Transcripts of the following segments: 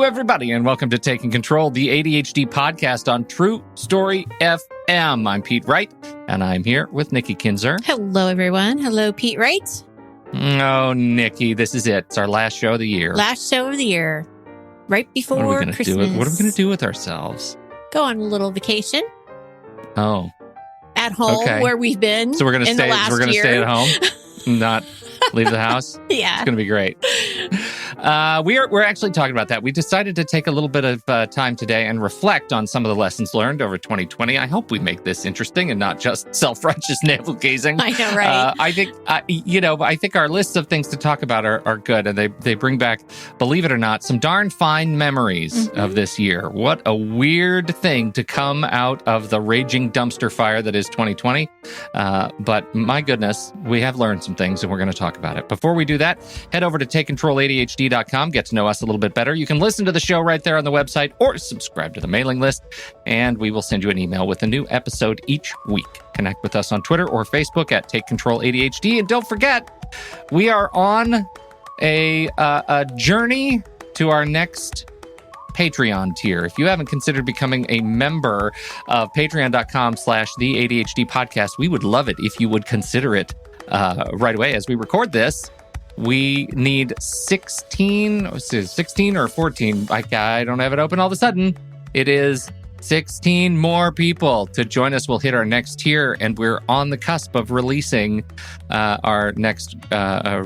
everybody, and welcome to Taking Control, the ADHD podcast on True Story FM. I'm Pete Wright, and I'm here with Nikki Kinzer. Hello, everyone. Hello, Pete Wright. Oh, Nikki, this is it. It's our last show of the year. Last show of the year, right before Christmas. What are we going to do with ourselves? Go on a little vacation. Oh. At home, where we've been. So we're going to stay. We're going to stay at home, not leave the house. Yeah, it's going to be great. We're actually talking about that. We decided to take a little bit of time today and reflect on some of the lessons learned over 2020. I hope we make this interesting and not just self-righteous navel-gazing. I know, right? I think our lists of things to talk about are good, and they bring back, believe it or not, some darn fine memories of this year. What a weird thing to come out of the raging dumpster fire that is 2020. But my goodness, we have learned some things, and we're going to talk about it. Before we do that, head over to TakeControlADHD.com, get to know us a little bit better. You can listen to the show right there on the website or subscribe to the mailing list, and we will send you an email with a new episode each week. Connect with us on Twitter or Facebook at Take Control ADHD. And don't forget, we are on a journey to our next Patreon tier. If you haven't considered becoming a member of patreon.com/the ADHD podcast, we would love it if you would consider it right away. As we record this, we need 16 or 14. I don't have it open all of a sudden. It is 16 more people to join us. We'll hit our next tier, and we're on the cusp of releasing our next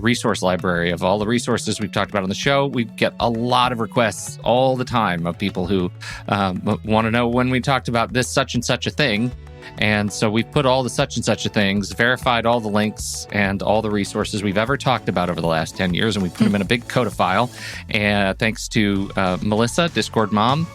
resource library of all the resources we've talked about on the show. We get a lot of requests all the time of people who want to know when we talked about this such and such a thing. And so we've put all the such and such a things, verified all the links and all the resources we've ever talked about over the last 10 years, and we put them in a big Codifile. And thanks to Melissa, Discord Mom,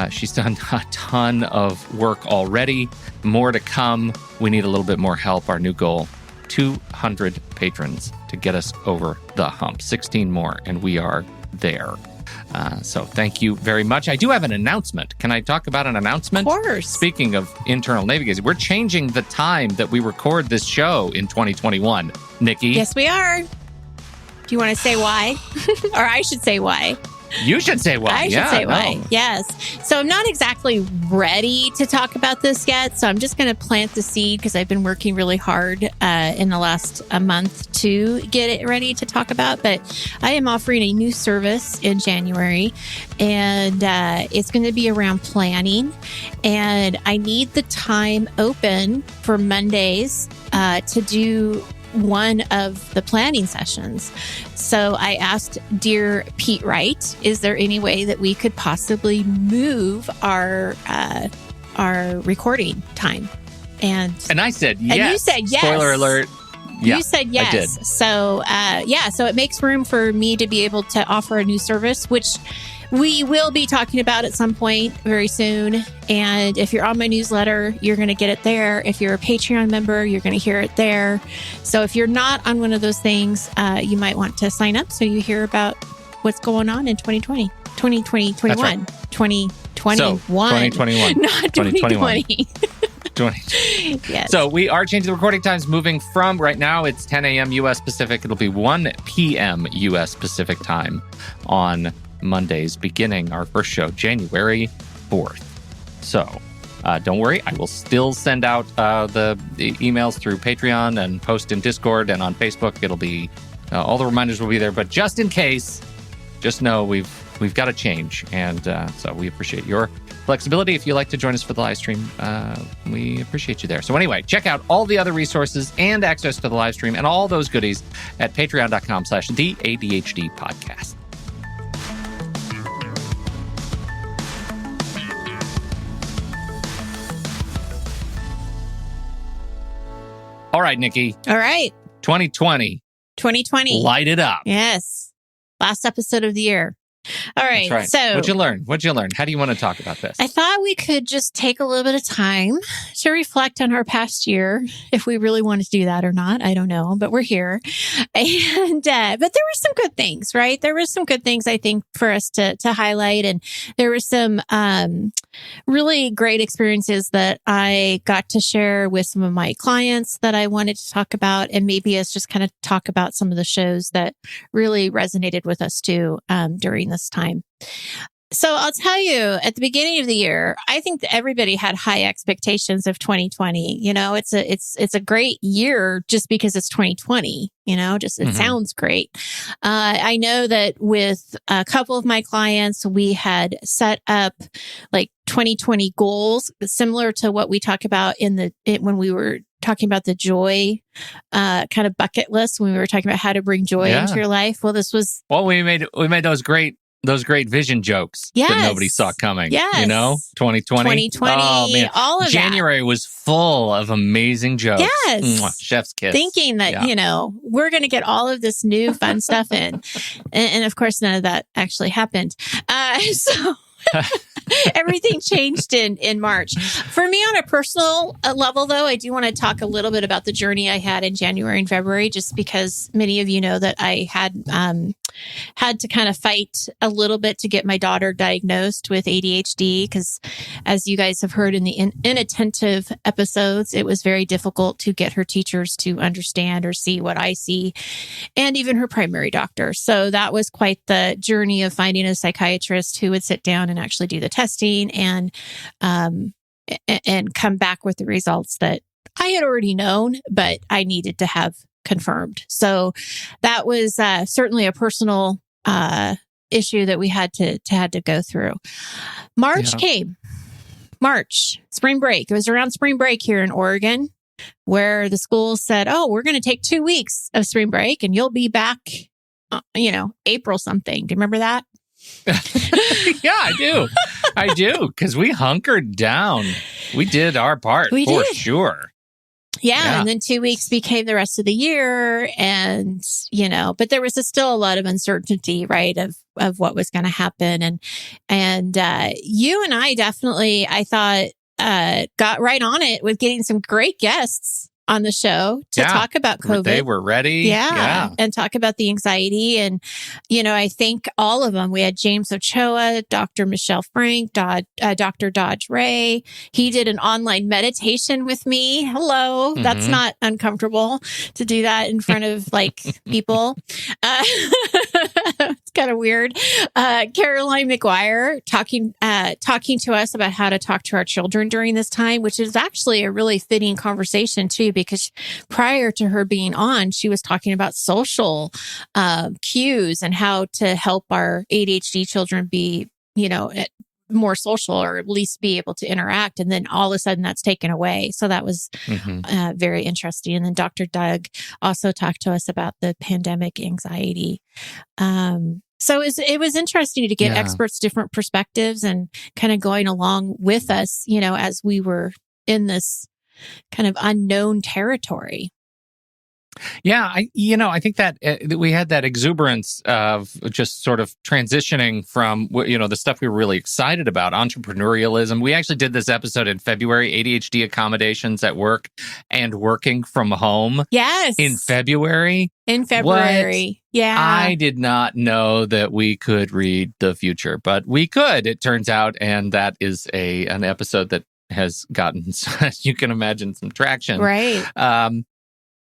she's done a ton of work already. More to come. We need a little bit more help. Our new goal, 200 patrons to get us over the hump. 16 more, and we are there. So thank you very much. I do have an announcement. Can I talk about an announcement? Of course. Speaking of internal navigation, we're changing the time that we record this show in 2021. Nikki? Yes, we are. Do you want to say why? Or I should say why. You should say why. I should say why. Yes. So I'm not exactly ready to talk about this yet. So I'm just going to plant the seed because I've been working really hard in the last month to get it ready to talk about. But I am offering a new service in January, and it's going to be around planning. And I need the time open for Mondays to do one of the planning sessions. So I asked dear Pete Wright, is there any way that we could possibly move our recording time? And I said yes. And you said yes. Spoiler alert. Yeah, you said yes. I did. So so it makes room for me to be able to offer a new service, which we will be talking about at some point very soon. And if you're on my newsletter, you're going to get it there. If you're a Patreon member, you're going to hear it there. So if you're not on one of those things, you might want to sign up so you hear about what's going on in 2020, 2021, right. 2021. So, 2021. Not 2020. Yes. So we are changing the recording times, moving from right now, it's 10 a.m. U.S. Pacific. It'll be 1 p.m. U.S. Pacific time on Mondays, beginning our first show, January 4th. So don't worry, I will still send out the emails through Patreon and post in Discord and on Facebook. It'll be, all the reminders will be there. But just in case, just know we've got to change. And so we appreciate your flexibility. If you'd like to join us for the live stream, we appreciate you there. So anyway, check out all the other resources and access to the live stream and all those goodies at patreon.com/the ADHD podcast. All right, Nikki. All right. 2020. Light it up. Yes. Last episode of the year. All right. That's right. So What'd you learn? How do you want to talk about this? I thought we could just take a little bit of time to reflect on our past year, if we really wanted to do that or not. I don't know, but we're here. And, but there were some good things, right? There were some good things, I think, for us to highlight. And there were some, really great experiences that I got to share with some of my clients that I wanted to talk about. And maybe us just kind of talk about some of the shows that really resonated with us too, during this time. So I'll tell you, at the beginning of the year, I think that everybody had high expectations of 2020. It's a great year just because it's 2020. It sounds great. I know that with a couple of my clients, we had set up like 2020 goals, similar to what we talk about when we were talking about the joy kind of bucket list, when we were talking about how to bring joy into your life. Well, we made those great vision jokes that nobody saw coming. Yes. 2020. Oh, man. All of January was full of amazing jokes. Yes. Mwah, chef's kiss. Thinking that, we're going to get all of this new fun stuff in. And of course, none of that actually happened. So everything changed in March. For me, on a personal level, though, I do want to talk a little bit about the journey I had in January and February, just because many of you know that I had to kind of fight a little bit to get my daughter diagnosed with ADHD, because as you guys have heard in the inattentive episodes, it was very difficult to get her teachers to understand or see what I see, and even her primary doctor. So that was quite the journey of finding a psychiatrist who would sit down and actually do the testing and come back with the results that I had already known, but I needed to have confirmed. So that was certainly a personal issue that we had to go through. March came. March, spring break. It was around spring break here in Oregon, where the schools said, "Oh, we're going to take 2 weeks of spring break, and you'll be back, April something." Do you remember that? Yeah, I do. Because we hunkered down. We did our part for sure. Yeah. And then 2 weeks became the rest of the year. And, but there was still a lot of uncertainty, right, of what was going to happen. And you and I definitely, I thought, got right on it with getting some great guests on the show to talk about COVID. They were ready. Yeah. And talk about the anxiety. And, I think all of them. We had James Ochoa, Dr. Michelle Frank, Dr. Dodge Ray. He did an online meditation with me. Hello. Mm-hmm. That's not uncomfortable to do that in front of people. It's kind of weird. Caroline McGuire talking to us about how to talk to our children during this time, which is actually a really fitting conversation too, because prior to her being on, she was talking about social cues and how to help our ADHD children be, more social, or at least be able to interact. And then all of a sudden that's taken away. So that was very interesting. And then Dr. Doug also talked to us about the pandemic anxiety. So it was interesting to get experts' different perspectives and kind of going along with us, as we were in this kind of unknown territory. Yeah, I think that we had that exuberance of just sort of transitioning from, the stuff we were really excited about, entrepreneurialism. We actually did this episode in February, ADHD accommodations at work and working from home. Yes. In February. What? Yeah. I did not know that we could read the future, but we could, it turns out. And that is an episode that has gotten, as you can imagine, some traction. Right.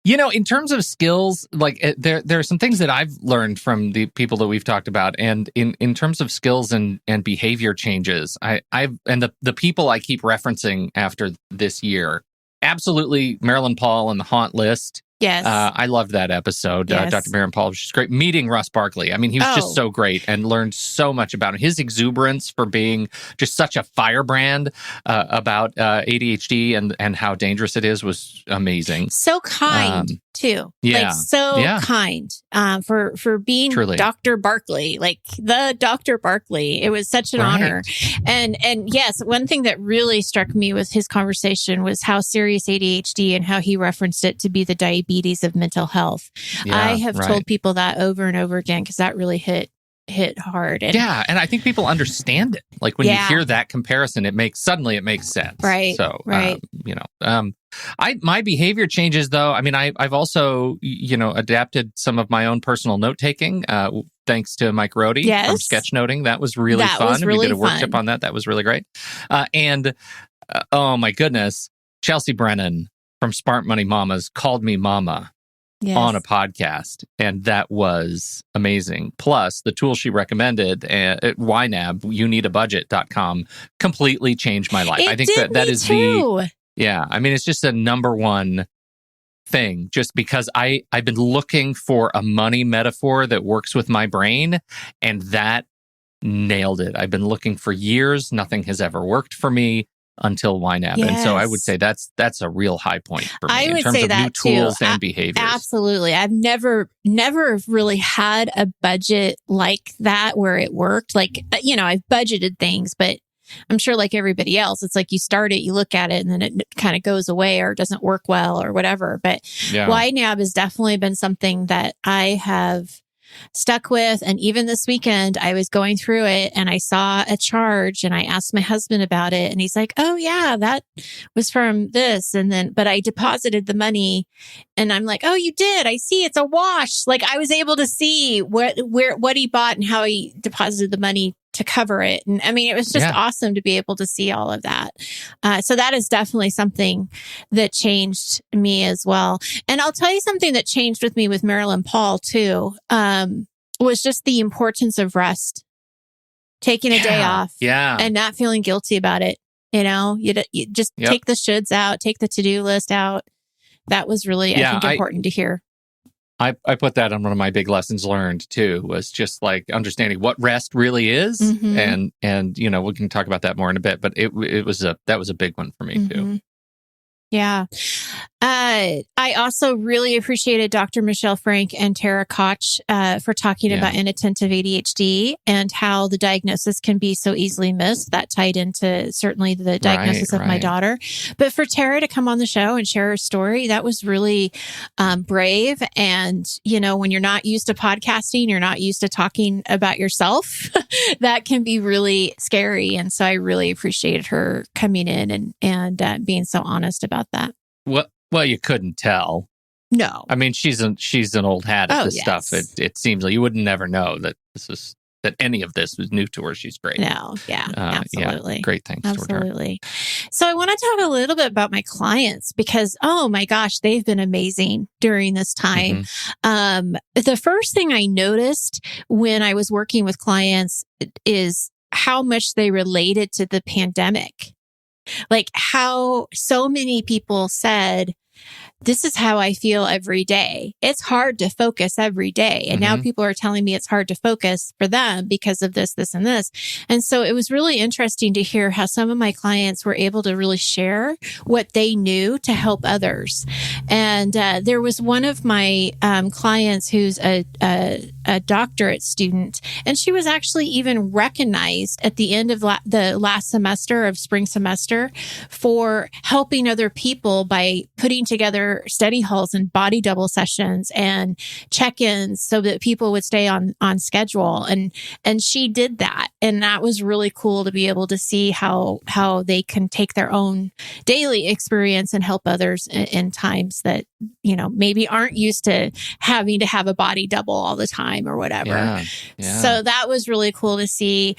In terms of skills, there are some things that I've learned from the people that we've talked about, and in terms of skills and behavior changes, the people I keep referencing after this year, absolutely Marilyn Paul and the Haunt List. Yes. I loved that episode. Yes. Dr. Marilyn Paul was just great. Meeting Russ Barkley. I mean, he was just so great and learned so much about him. His exuberance for being just such a firebrand about ADHD and how dangerous it is was amazing. So kind, too. Yeah. Kind for being Truly. Dr. Barkley, the Dr. Barkley. It was such an honor. And yes, one thing that really struck me with his conversation was how serious ADHD and how he referenced it to be the diabetes of mental health. I have told people that over and over again, because that really hit hard. And I think people understand it. When you hear that comparison, it makes sense. Right. So, right. My behavior changes though. I mean, I've also, adapted some of my own personal note taking, thanks to Mike Rohde from Sketchnoting. That was really fun. We did a workshop on that. That was really great. And oh my goodness, Chelsea Brennan from Smart Money Mamas called me mama. on a podcast. And that was amazing. Plus, the tool she recommended at YNAB, youneedabudget.com, completely changed my life. I think that is yeah. I mean, it's just a number one thing, just because I've been looking for a money metaphor that works with my brain, and that nailed it. I've been looking for years. Nothing has ever worked for me until YNAB. Yes. And so I would say that's a real high point for me I would in terms say of that new tools and behaviors. Absolutely. I've never really had a budget like that where it worked. Like, I've budgeted things, but I'm sure like everybody else, it's like you start it, you look at it, and then it kind of goes away or doesn't work well or whatever. But YNAB has definitely been something that I have stuck with. And even this weekend, I was going through it and I saw a charge and I asked my husband about it. And he's like, oh yeah, that was from this. And then, but I deposited the money and I'm like, oh, you did. I see it's a wash. Like I was able to see what he bought and how he deposited the money to cover it. And I mean, it was just awesome to be able to see all of that. So that is definitely something that changed me as well. And I'll tell you something that changed with me with Marilyn Paul too, was just the importance of rest, taking a day off and not feeling guilty about it. You just take the shoulds out, take the to-do list out. That was really, I think, important to hear. I put that on one of my big lessons learned too, was just like understanding what rest really is. Mm-hmm. And we can talk about that more in a bit, but that was a big one for me too. Yeah. I also really appreciated Dr. Michelle Frank and Tara Koch for talking about inattentive ADHD and how the diagnosis can be so easily missed. That tied into certainly the diagnosis of my daughter. But for Tara to come on the show and share her story, that was really brave. And, when you're not used to podcasting, you're not used to talking about yourself, that can be really scary. And so I really appreciated her coming in and being so honest about that. Well, you couldn't tell. No. I mean, she's an old hat at this stuff. It seems like you would never know that any of this was new to her. She's great. No, absolutely. Yeah, great things. Absolutely. So I want to talk a little bit about my clients because, oh my gosh, they've been amazing during this time. Mm-hmm. The first thing I noticed when I was working with clients is how much they related to the pandemic. Like how so many people said, this is how I feel every day. It's hard to focus every day. And now people are telling me it's hard to focus for them because of this, this, and this. And so it was really interesting to hear how some of my clients were able to really share what they knew to help others. And there was one of my clients who's a doctorate student, and she was actually even recognized at the end of the last semester of spring semester for helping other people by putting together study halls and body double sessions and check-ins so that people would stay on schedule. And she did that. And that was really cool to be able to see how they can take their own daily experience and help others in times that, maybe aren't used to having to have a body double all the time or whatever. Yeah. So that was really cool to see.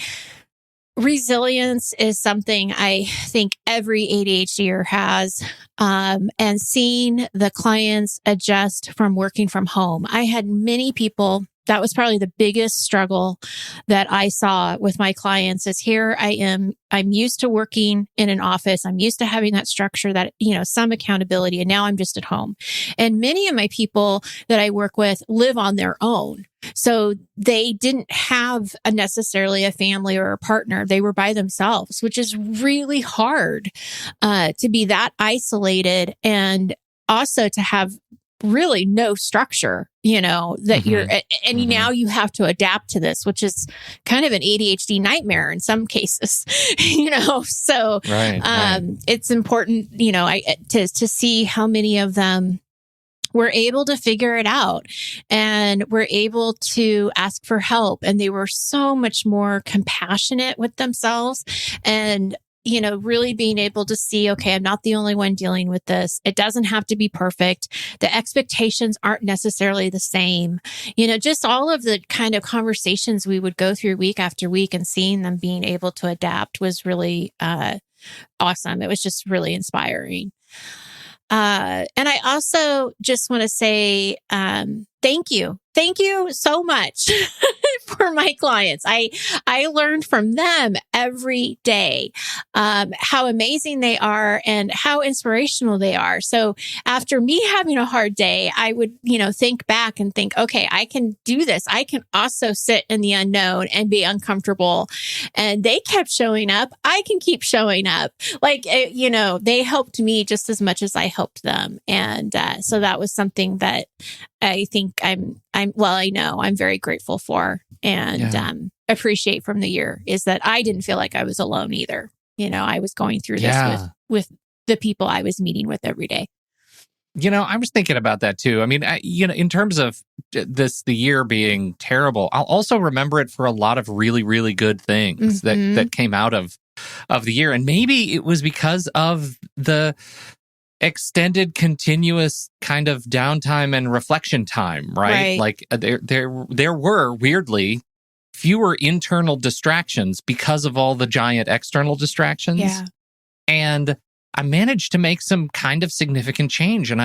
Resilience is something I think every ADHDer has, and seeing the clients adjust from working from home. I had many people, that was probably the biggest struggle that I saw with my clients is here I'm used to working in an office. I'm used to having that structure that, some accountability, and now I'm just at home. And many of my people that I work with live on their own. So they didn't have necessarily a family or a partner. They were by themselves, which is really hard to be that isolated and also to have really no structure, that you're, and now you have to adapt to this, which is kind of an ADHD nightmare in some cases, so it's important, to see how many of them were able to figure it out and were able to ask for help. And they were so much more compassionate with themselves and, really being able to see, okay, I'm not the only one dealing with this. It doesn't have to be perfect. The expectations aren't necessarily the same. Just all of the kind of conversations we would go through week after week and seeing them being able to adapt was really awesome. It was just really inspiring. And I also just want to say, thank you. Thank you so much for my clients. I learned from them every day, how amazing they are and how inspirational they are. So after me having a hard day, I would, think back and think, okay, I can do this. I can also sit in the unknown and be uncomfortable. And they kept showing up. I can keep showing up. They helped me just as much as I helped them. And so that was something that I think I know I'm very grateful for and appreciate from the year, is that I didn't feel like I was alone either. I was going through this with the people I was meeting with every day. I was thinking about that too. I mean, in terms of the year being terrible, I'll also remember it for a lot of really, really good things that came out of the year. And maybe it was because of the extended, continuous kind of downtime and reflection time, right? Like there were weirdly fewer internal distractions because of all the giant external distractions. Yeah. And I managed to make some kind of significant change. And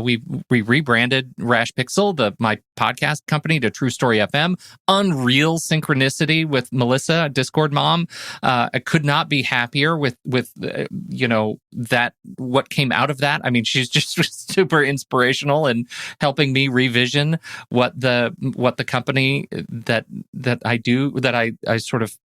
we rebranded Rash Pixel, my podcast company, to True Story FM. Unreal synchronicity with Melissa, Discord mom. I could not be happier with that, what came out of that. I mean, she's just super inspirational and helping me revision what the company that I do, that I sort of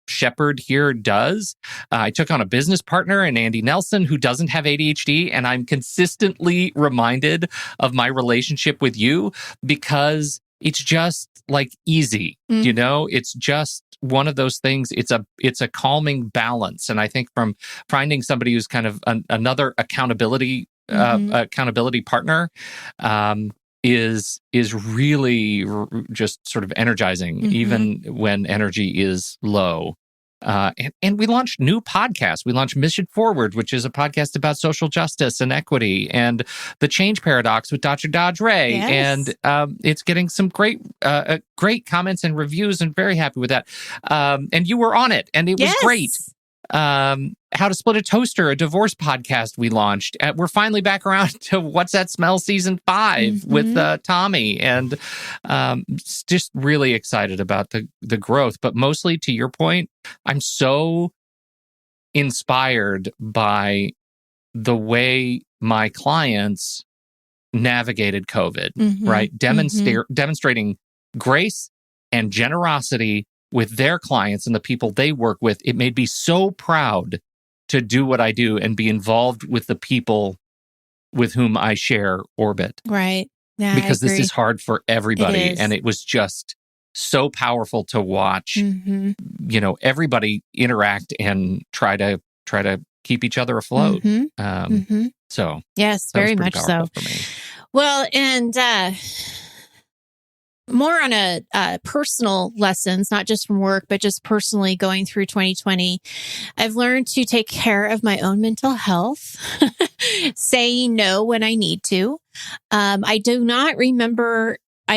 shepherd here does. I took on a business partner in Andy Nelson, who doesn't have ADHD, and I'm consistently reminded of my relationship with you because it's just like easy, it's just one of those things. It's a calming balance. And I think from finding somebody who's kind of another accountability partner, is really just sort of energizing, even when energy is low. And we launched new podcasts. We launched Mission Forward, which is a podcast about social justice and equity, and The Change Paradox with Dr. Dodge Ray. Yes. And it's getting some great comments and reviews, and very happy with that. And you were on it, and it was great. How to Split a Toaster, a divorce podcast we launched. We're finally back around to What's That Smell season 5 with Tommy, and just really excited about the growth. But mostly, to your point, I'm so inspired by the way my clients navigated COVID, right? Demonstrating grace and generosity with their clients and the people they work with. It made me so proud to do what I do and be involved with the people with whom I share orbit. Right. Yeah, because this is hard for everybody. And it was just so powerful to watch, everybody interact and try to keep each other afloat. So yes, very much so. For me. Well, and more on a personal lessons, not just from work, but just personally going through 2020, I've learned to take care of my own mental health, saying no when I need to. I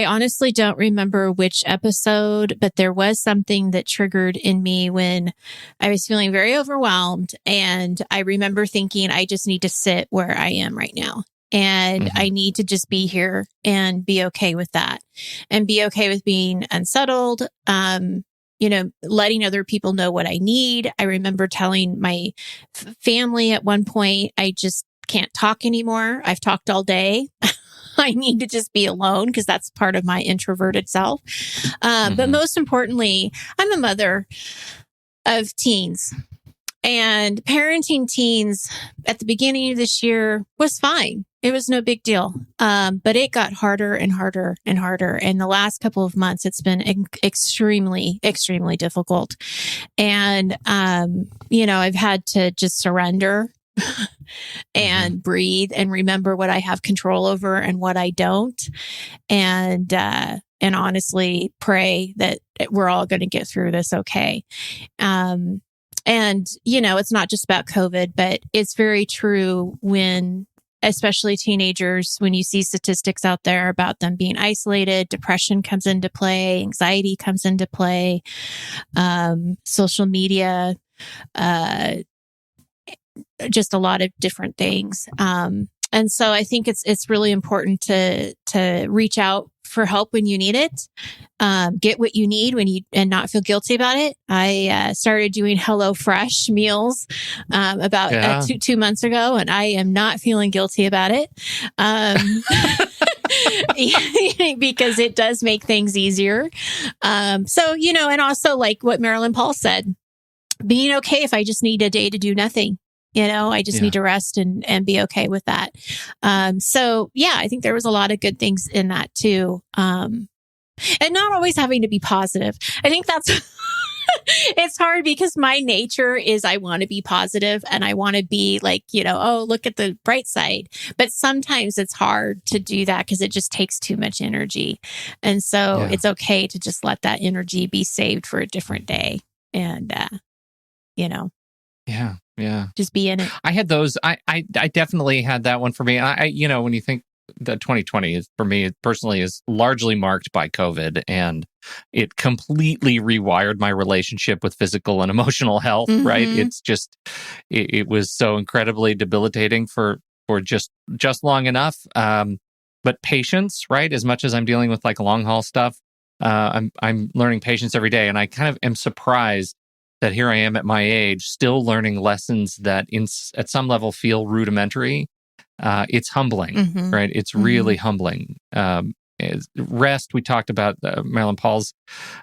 honestly don't remember which episode, but there was something that triggered in me when I was feeling very overwhelmed. And I remember thinking, I just need to sit where I am right now. And I need to just be here and be okay with that, and be okay with being unsettled, letting other people know what I need. I remember telling my family at one point, I just can't talk anymore. I've talked all day. I need to just be alone, because that's part of my introverted self. But most importantly, I'm a mother of teens. And parenting teens at the beginning of this year was fine. It was no big deal. But it got harder and harder and harder. And the last couple of months, it's been extremely, extremely difficult. And, I've had to just surrender and breathe and remember what I have control over and what I don't. And honestly pray that we're all going to get through this okay. And, it's not just about COVID, but it's very true when, especially teenagers, when you see statistics out there about them being isolated, depression comes into play, anxiety comes into play, social media, just a lot of different things. And so I think it's really important to reach out for help when you need it. Get what you need and not feel guilty about it. I started doing HelloFresh meals about 2 months ago, and I am not feeling guilty about it. Because it does make things easier. So, and also like what Marilyn Paul said, being okay if I just need a day to do nothing. I just need to rest and be okay with that. So yeah, I think there was a lot of good things in that too. And not always having to be positive. I think that's, it's hard because my nature is I want to be positive and I want to be like, oh, look at the bright side. But sometimes it's hard to do that because it just takes too much energy. And so it's okay to just let that energy be saved for a different day. And, Yeah. just be in it. I had those. I definitely had that one for me. I when you think that 2020 is, for me personally, is largely marked by COVID, and it completely rewired my relationship with physical and emotional health, right? It's just, it was so incredibly debilitating for just long enough. But patience, right? As much as I'm dealing with like long haul stuff, I'm learning patience every day. And I kind of am surprised that here I am at my age, still learning lessons that at some level feel rudimentary. It's humbling, right? It's really humbling. Rest, we talked about Marilyn Paul's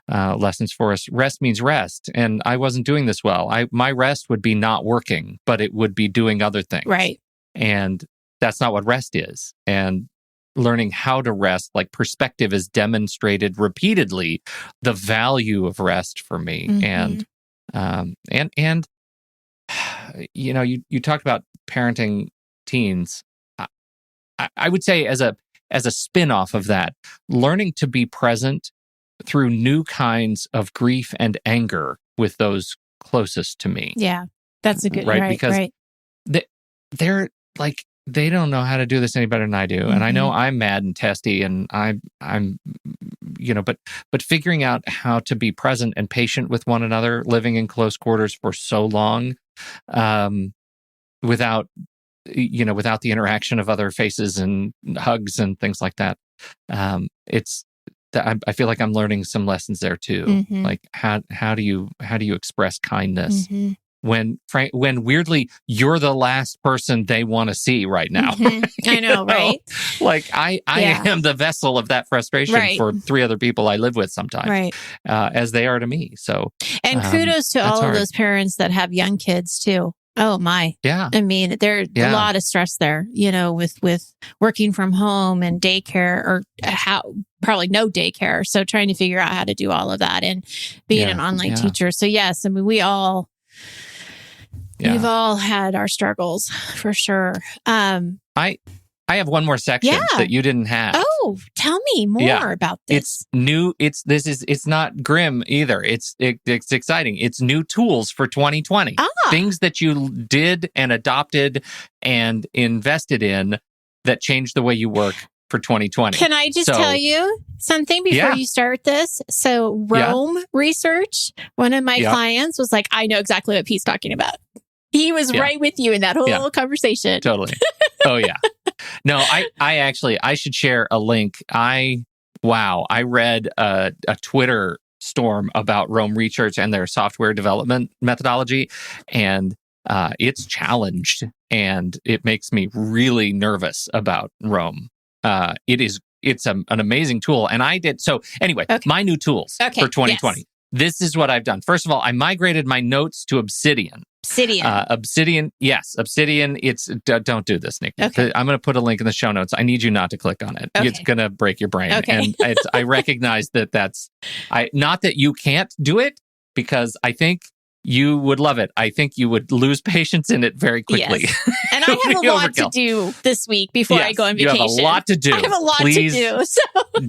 lessons for us. Rest means rest. And I wasn't doing this well. My rest would be not working, but it would be doing other things. Right. And that's not what rest is. And learning how to rest, like perspective has demonstrated repeatedly the value of rest for me. And you talked about parenting teens. I would say as a spin-off of that, learning to be present through new kinds of grief and anger with those closest to me. Yeah, that's a good right, because they're like, they don't know how to do this any better than I do. And I know I'm mad and testy, and I'm but figuring out how to be present and patient with one another, living in close quarters for so long, without the interaction of other faces and hugs and things like that. I feel like I'm learning some lessons there too. Like how do you express kindness when weirdly you're the last person they want to see right now? I know, right? Like I am the vessel of that frustration for 3 other people I live with sometimes, right? As they are to me. So, and kudos to all of those parents that have young kids too. Oh my. Yeah. I mean, there's a lot of stress there, with working from home and daycare, or probably no daycare. So trying to figure out how to do all of that and being an online teacher. So yes, I mean, we've all had our struggles for sure. I have one more section that you didn't have. Oh, tell me more about this. It's new. It's not grim either. It's exciting. It's new tools for 2020. Things that you did and adopted and invested in that changed the way you work for 2020. Can I just tell you something before you start this? So Rome Research, one of my clients was like, I know exactly what Pete's talking about. He was right with you in that whole conversation. Totally. Oh, yeah. No, I should share a link. I read a Twitter storm about Rome Research and their software development methodology, and it's challenged, and it makes me really nervous about Rome. It's an amazing tool, and I did so anyway. My new tools for 2020. Yes. This is what I've done. First of all, I migrated my notes to Obsidian. Obsidian. Yes. Obsidian. Don't do this, Nikki. Okay. I'm going to put a link in the show notes. I need you not to click on it. Okay. It's going to break your brain. Okay. And I recognize that's not that you can't do it, because I think you would love it. I think you would lose patience in it very quickly. Yes. And I have a lot to do this week before I go on vacation. You have a lot to do. I have a lot to do. So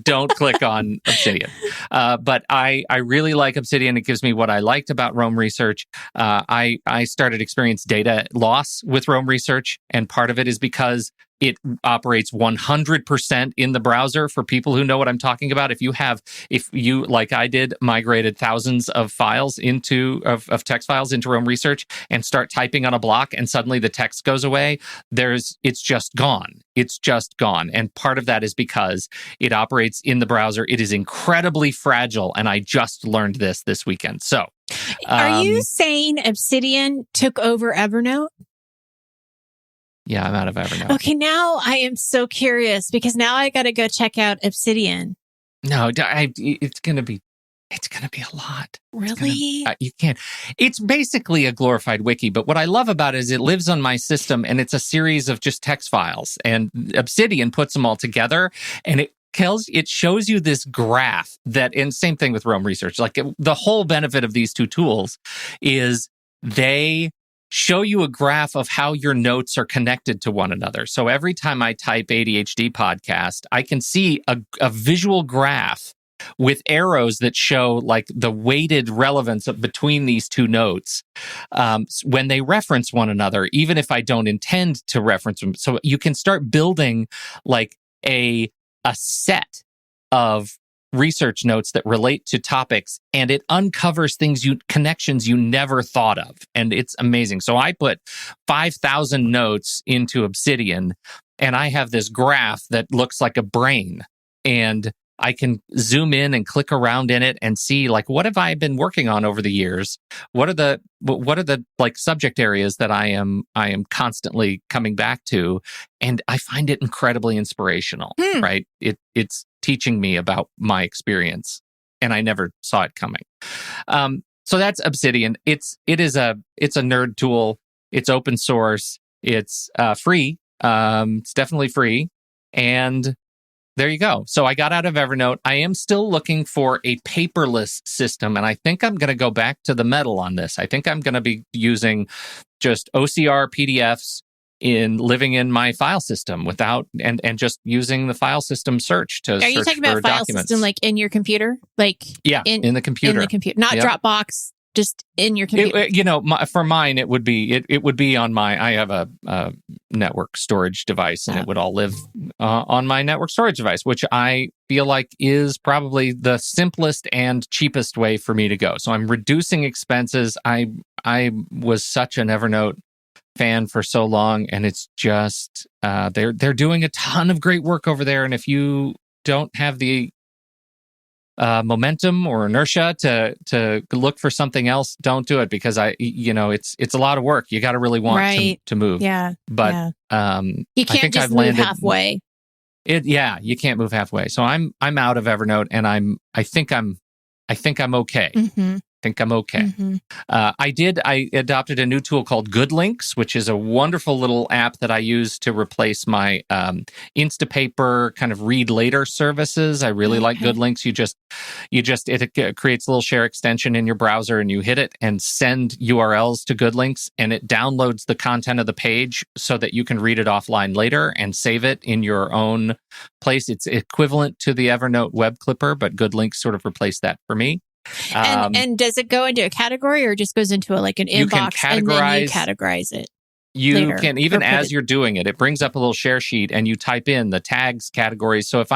don't click on Obsidian. But I really like Obsidian. It gives me what I liked about Rome Research. I started experience data loss with Rome Research, and part of it is because It operates 100% in the browser for people who know what I'm talking about. If you, like I did, migrated thousands of files of text files into Roam Research and start typing on a block and suddenly the text goes away, it's just gone. It's just gone. And part of that is because it operates in the browser. It is incredibly fragile. And I just learned this weekend. So, are you saying Obsidian took over Evernote? Yeah, I'm out of Evernote. Okay, now I am so curious because now I got to go check out Obsidian. No, it's going to be a lot. Really? You can't. It's basically a glorified wiki, but what I love about it is it lives on my system and it's a series of just text files, and Obsidian puts them all together, and it shows you this graph and same thing with Roam Research. Like the whole benefit of these two tools is they show you a graph of how your notes are connected to one another. So every time I type ADHD podcast, I can see a visual graph with arrows that show like the weighted relevance between these two notes when they reference one another, even if I don't intend to reference them. So you can start building like a set of research notes that relate to topics, and it uncovers connections you never thought of. And it's amazing. So I put 5,000 notes into Obsidian, and I have this graph that looks like a brain, and I can zoom in and click around in it and see like, what have I been working on over the years? What are the like subject areas that I am constantly coming back to? And I find it incredibly inspirational, right? It's teaching me about my experience, and I never saw it coming. So that's Obsidian. It's a nerd tool. It's open source. It's free. It's definitely free. And there you go. So I got out of Evernote. I am still looking for a paperless system, and I think I'm going to go back to the metal on this. I think I'm going to be using just OCR PDFs living in my file system without and just using the file system search to search for documents. Are you talking about file system like in your computer? Like in the computer. In the computer, not Dropbox. Just in your computer. For mine, it would be on my. I have a network storage device, and it would all live on my network storage device, which I feel like is probably the simplest and cheapest way for me to go. So I'm reducing expenses. I was such an Evernote fan for so long, and it's just they're doing a ton of great work over there. And if you don't have the momentum or inertia to look for something else, don't do it, because it's a lot of work. You got to really want to move. Yeah. But you can't just move halfway. You can't move halfway. So I'm out of Evernote, and I think I'm okay. Mm-hmm. think I'm okay. Mm-hmm. I adopted a new tool called Good Links, which is a wonderful little app that I use to replace my Instapaper kind of read later services. I really like Good Links. It creates a little share extension in your browser, and you hit it and send URLs to Good Links, and it downloads the content of the page so that you can read it offline later and save it in your own place. It's equivalent to the Evernote web clipper, but Good Links sort of replaced that for me. And does it go into a category, or just goes into an inbox and then you categorize it? You can, even as you're doing it, it brings up a little share sheet, and you type in the tags categories. So if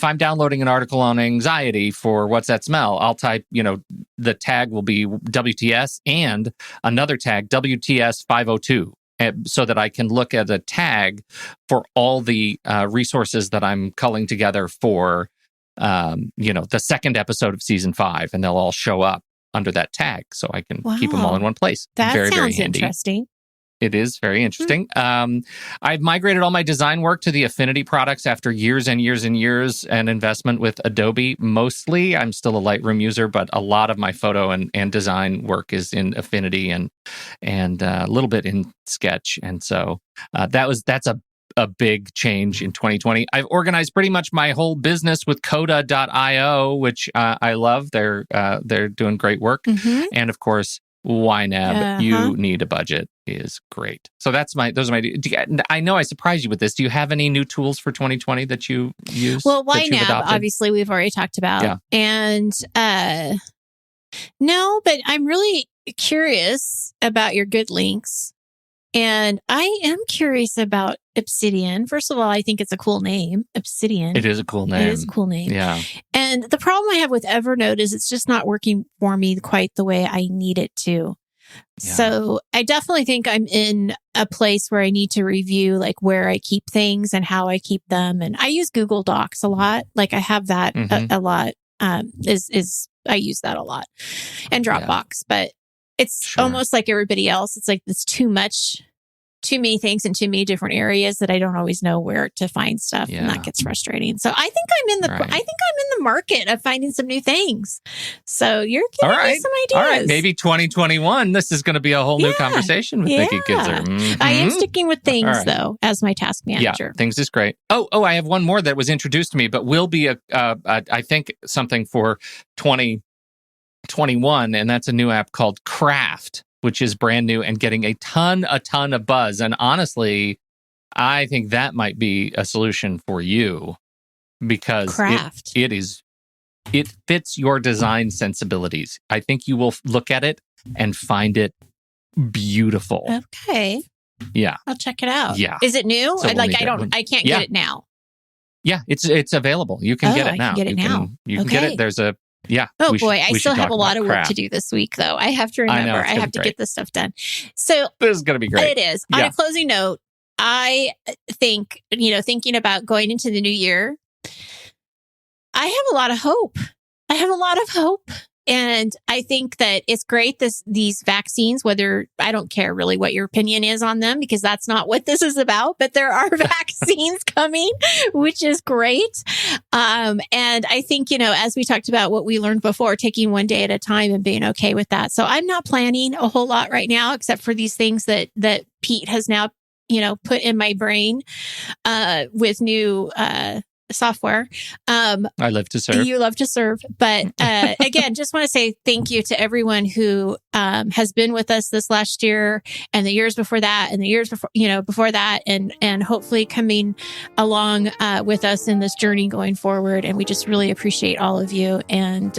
I'm downloading an article on anxiety for What's That Smell, I'll type, the tag will be WTS and another tag WTS 502. So that I can look at a tag for all the resources that I'm culling together for the second episode of season 5, and they'll all show up under that tag, so I can keep them all in one place. That very, sounds very handy. Interesting. It is very interesting. I've migrated all my design work to the Affinity products after years and years and years and investment with Adobe. Mostly, I'm still a Lightroom user, but a lot of my photo and design work is in Affinity and a little bit in Sketch. And so that's a big change in 2020. I've organized pretty much my whole business with Coda.io, which I love. They're doing great work. Mm-hmm. And of course, YNAB, You Need a Budget is great. So those are my. I know I surprised you with this. Do you have any new tools for 2020 that you use? Well, YNAB, obviously, we've already talked about. Yeah. And no, but I'm really curious about your Good Links. And I am curious about Obsidian. First of all, I think it's a cool name, Obsidian. It is a cool name. It is a cool name. Yeah. And the problem I have with Evernote is it's just not working for me quite the way I need it to. Yeah. So I definitely think I'm in a place where I need to review like where I keep things and how I keep them. And I use Google Docs a lot. Like I have that a lot. I use that a lot, and Dropbox, but it's almost like everybody else. It's like it's too many things in too many different areas that I don't always know where to find stuff, and that gets frustrating. So I think I'm in the market of finding some new things. So you're giving me some ideas. All right, maybe 2021. This is going to be a whole new conversation with Nikki Kinzer. Mm-hmm. I am sticking with things though as my task manager. Yeah, things is great. Oh, I have one more that was introduced to me, but will be I think something for 2021, and that's a new app called Craft, which is brand new and getting a ton of buzz. And honestly, I think that might be a solution for you because it fits your design sensibilities. I think you will look at it and find it beautiful. Okay. Yeah. I'll check it out. Yeah. Is it new? So I can't get it now. Yeah, it's available. You can get it now. I can get it now. You can get it. There's a Oh boy, I still have a lot of work to do this week, though. I have to remember I have to get this stuff done. So this is going to be great. It is. On a closing note, I think, thinking about going into the new year, I have a lot of hope. And I think that it's great, these vaccines, whether I don't care really what your opinion is on them, because that's not what this is about, but there are vaccines coming, which is great. And I think, as we talked about what we learned before, taking one day at a time and being okay with that. So I'm not planning a whole lot right now, except for these things that Pete has now, put in my brain, with new, software. I live to serve. You love to serve. But again, just want to say thank you to everyone who has been with us this last year and the years before that and the years before that and hopefully coming along with us in this journey going forward. And we just really appreciate all of you. And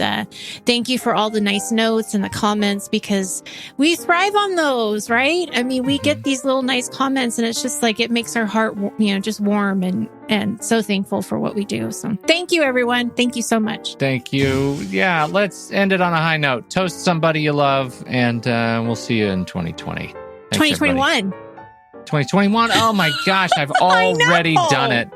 thank you for all the nice notes and the comments, because we thrive on those, right? I mean, we get these little nice comments and it's just like, it makes our heart, just warm and so thankful for what we do. So thank you, everyone. Thank you so much. Thank you. Yeah, let's end it on a high note. Toast somebody you love, and we'll see you in 2020. Thanks, 2021. 2021. Oh my gosh, I've already done it.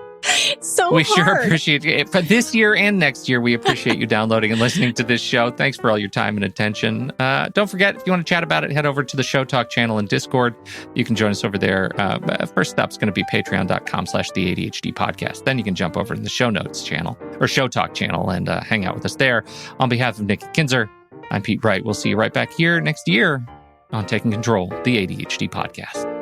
We sure appreciate it. For this year and next year, we appreciate you downloading and listening to this show. Thanks for all your time and attention. Don't forget, if you want to chat about it, head over to the Show Talk channel in Discord. You can join us over there. First stop's going to be patreon.com/the ADHD podcast. Then you can jump over to the Show Notes channel or Show Talk channel and hang out with us there. On behalf of Nikki Kinzer, I'm Pete Wright. We'll see you right back here next year on Taking Control, the ADHD podcast.